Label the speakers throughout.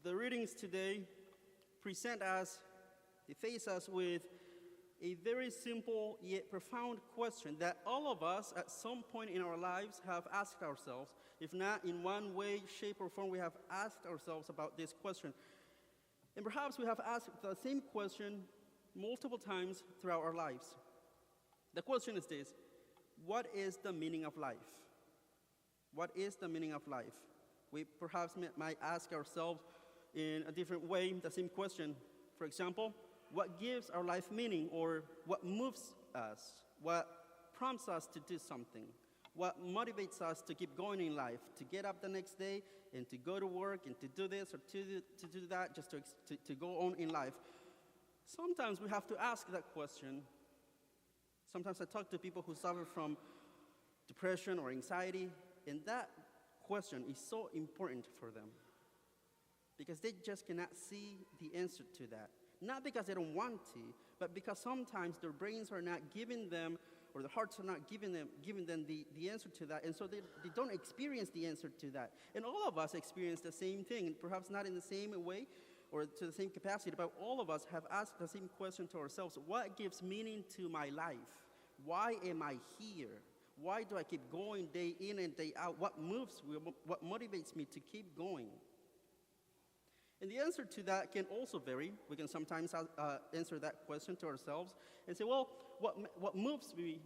Speaker 1: The readings today they face us with a very simple yet profound question that all of us at some point in our lives have asked ourselves. If not in one way, shape, or form, we have asked ourselves about this question. And perhaps we have asked the same question multiple times throughout our lives. The question is this: what is the meaning of life? What is the meaning of life? We perhaps might ask ourselves in a different way the same question. For example, what gives our life meaning, or what moves us? What prompts us to do something? What motivates us to keep going in life, to get up the next day and to go to work and to do this or to do that, just to go on in life? Sometimes we have to ask that question. Sometimes I talk to people who suffer from depression or anxiety, and that question is so important for them because they just cannot see the answer to that. Not because they don't want to, but because sometimes their brains are not giving them, or their hearts are not giving them the answer to that, and so they don't experience the answer to that. And all of us experience the same thing, perhaps not in the same way or to the same capacity, but all of us have asked the same question to ourselves: what gives meaning to my life? Why am I here? Why do I keep going day in and day out? What motivates me to keep going? And the answer to that can also vary. We can sometimes answer that question to ourselves and say, well, what moves me,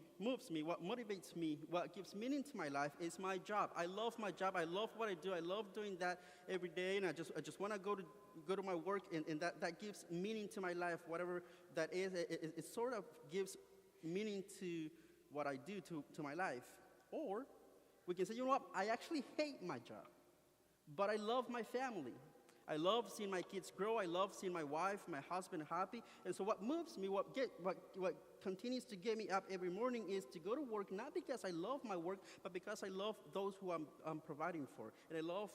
Speaker 1: what motivates me, what gives meaning to my life is my job. I love my job. I love what I do. I love doing that every day, and I just want to go to my work, and that gives meaning to my life, whatever that is. It sort of gives meaning to what I do to my life. Or we can say, you know what, I actually hate my job, but I love my family. I love seeing my kids grow. I love seeing my wife, my husband happy. And so what moves me, what continues to get me up every morning is to go to work, not because I love my work, but because I love those who I'm providing for. And I love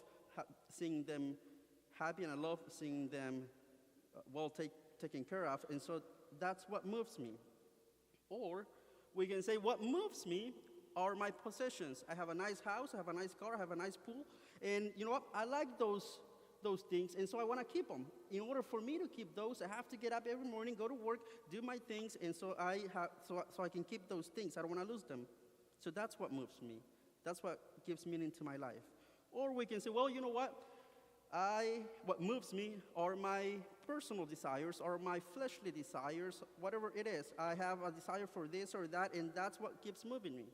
Speaker 1: seeing them happy, and I love seeing them taken care of. And so that's what moves me. Or we can say what moves me are my possessions. I have a nice house, I have a nice car, I have a nice pool. And you know what? I like those things, and so I want to keep them. In order for me to keep those, I have to get up every morning, go to work, do my things, and so I can keep those things. I don't want to lose them. So that's what moves me. That's what gives meaning to my life. Or we can say, well, you know what? What moves me are my personal desires or my fleshly desires, whatever it is. I have a desire for this or that, and that's what keeps moving me.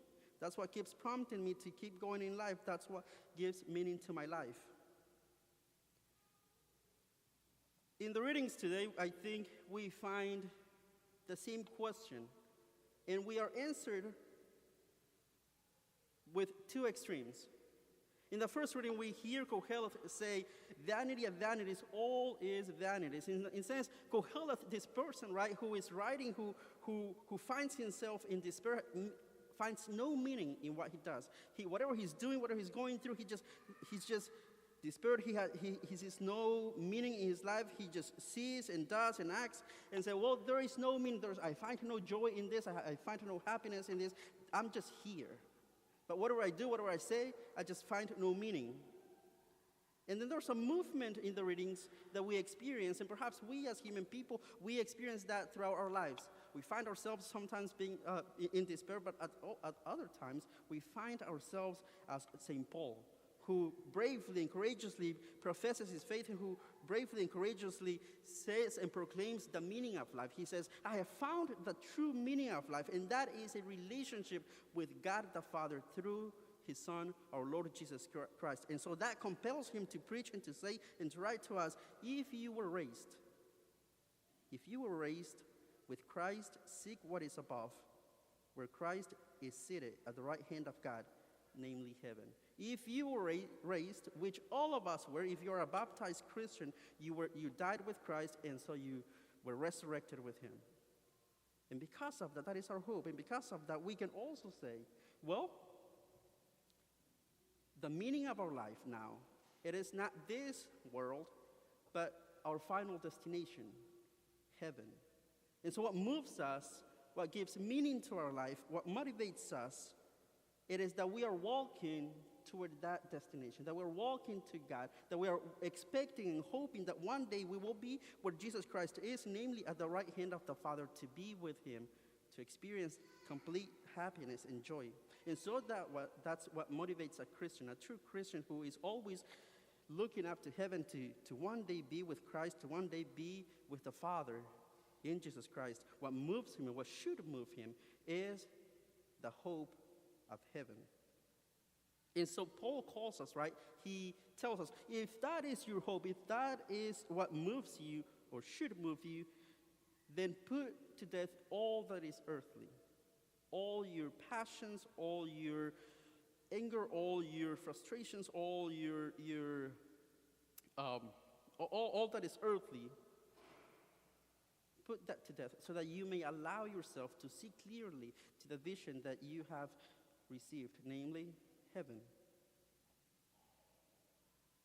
Speaker 1: That's what keeps prompting me to keep going in life. That's what gives meaning to my life. In the readings today, I think we find the same question, and we are answered with two extremes. In the first reading, we hear Kohelet say, vanity of vanities, all is vanities. In a sense, Kohelet, this person, right, who is writing, who finds himself in despair, finds no meaning in what he does. Whatever he's doing, whatever he's going through, he's just despaired. He sees no meaning in his life. He just sees and does and acts and says, well, there is no meaning. I find no joy in this. I find no happiness in this. I'm just here. But whatever I do, whatever I say, I just find no meaning. And then there's a movement in the readings that we experience, and perhaps we as human people, we experience that throughout our lives. We find ourselves sometimes being in despair, but at other times, we find ourselves as St. Paul, who bravely and courageously professes his faith, and who bravely and courageously says and proclaims the meaning of life. He says, I have found the true meaning of life, and that is a relationship with God the Father through his Son, our Lord Jesus Christ. And so that compels him to preach and to say and to write to us, if you were raised with Christ, seek what is above, where Christ is seated at the right hand of God, namely heaven. If you were raised, which all of us were, if you are a baptized Christian, you died with Christ, and so you were resurrected with him. And because of that, that is our hope. And because of that, we can also say, well, the meaning of our life now, it is not this world, but our final destination, heaven. And so what moves us, what gives meaning to our life, what motivates us, it is that we are walking toward that destination, that we're walking to God, that we are expecting and hoping that one day we will be where Jesus Christ is, namely at the right hand of the Father, to be with him, to experience complete happiness and joy. And so that's what motivates a Christian, a true Christian who is always looking up to heaven to one day be with Christ, to one day be with the Father in Jesus Christ. What moves him and what should move him is the hope of heaven. And so Paul calls us, right? He tells us, if that is your hope, if that is what moves you or should move you, then put to death all that is earthly. All your passions, all your anger, all your frustrations, all all that is earthly. Put that to death so that you may allow yourself to see clearly to the vision that you have received, namely heaven.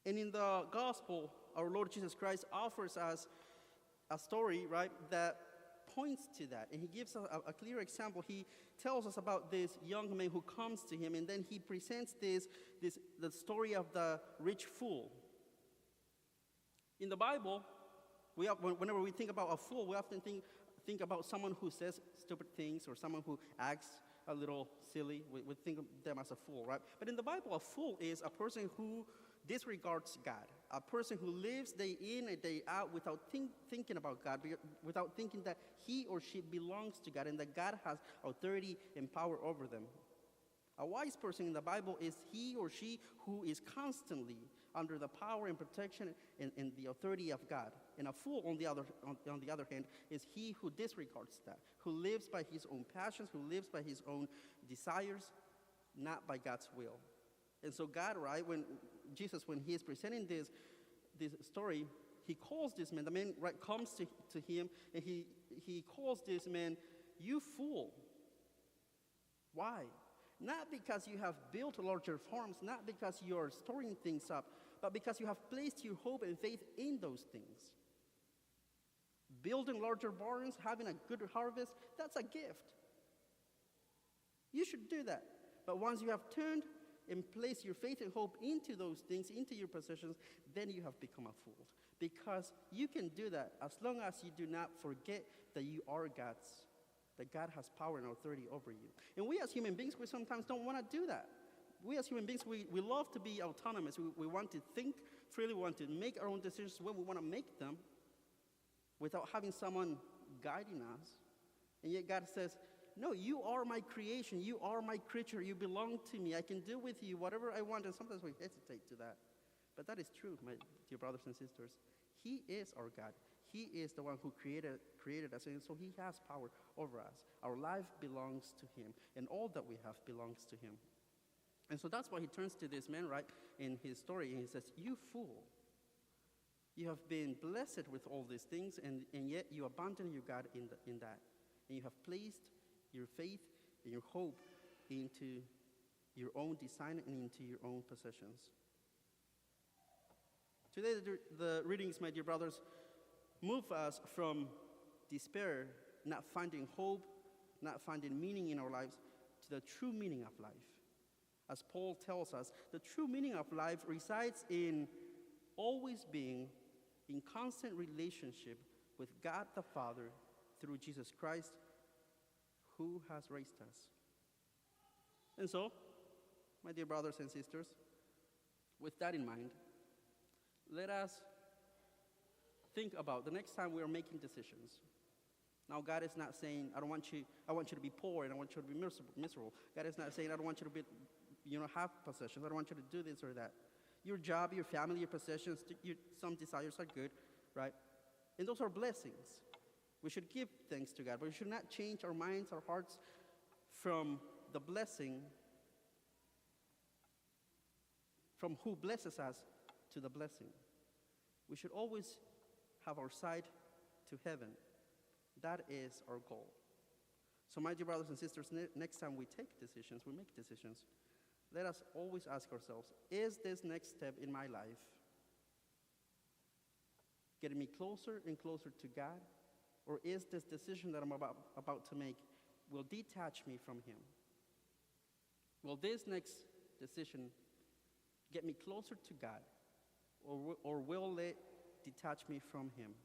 Speaker 1: And in the gospel, our Lord Jesus Christ offers us a story, right, that points to that. And he gives us a clear example. He tells us about this young man who comes to him, and then he presents the story of the rich fool. In the Bible, whenever we think about a fool, we often think about someone who says stupid things or someone who acts a little silly. We think of them as a fool, right? But in the Bible, a fool is a person who disregards God, a person who lives day in and day out without thinking about God, without thinking that he or she belongs to God and that God has authority and power over them. A wise person in the Bible is he or she who is constantly under the power and protection and the authority of God. And a fool, on the other hand, is he who disregards that, who lives by his own passions, who lives by his own desires, not by God's will. And so God, right, when Jesus, when he is presenting this story, he calls this man, the man, right, comes to him, and he calls this man, you fool. Why? Not because you have built larger farms, not because you are storing things up, but because you have placed your hope and faith in those things. Building larger barns, having a good harvest, that's a gift. You should do that. But once you have turned and placed your faith and hope into those things, into your possessions, then you have become a fool. Because you can do that as long as you do not forget that you are God's, that God has power and authority over you. And we as human beings, we sometimes don't want to do that. We as human beings, we love to be autonomous. We want to think freely. We want to make our own decisions when we want to make them without having someone guiding us. And yet God says, no, you are my creation. You are my creature. You belong to me. I can do with you whatever I want. And sometimes we hesitate to that. But that is true, my dear brothers and sisters. He is our God. He is the one who created us, and so he has power over us. Our life belongs to him, and all that we have belongs to him. And so that's why he turns to this man, right, in his story, and he says, you fool. You have been blessed with all these things, and yet you abandon your God in that. And you have placed your faith and your hope into your own design and into your own possessions. Today, the readings, my dear brothers, move us from despair, not finding hope, not finding meaning in our lives, to the true meaning of life. As Paul tells us, the true meaning of life resides in always being in constant relationship with God the Father through Jesus Christ, who has raised us. And so, my dear brothers and sisters, with that in mind, let us think about the next time we are making decisions. Now, God is not saying, I want you to be poor and I want you to be miserable. God is not saying, I don't want you to be, have possessions. I don't want you to do this or that. Your job, your family, your possessions, some desires are good, right? And those are blessings. We should give thanks to God, but we should not change our minds, our hearts from the blessing, from who blesses us to the blessing. We should always have our sight to heaven. That is our goal. So, my dear brothers and sisters, next time we take decisions, we make decisions, let us always ask ourselves, is this next step in my life getting me closer and closer to God? Or is this decision that I'm about to make will detach me from him? Will this next decision get me closer to God, or will it detach me from Him?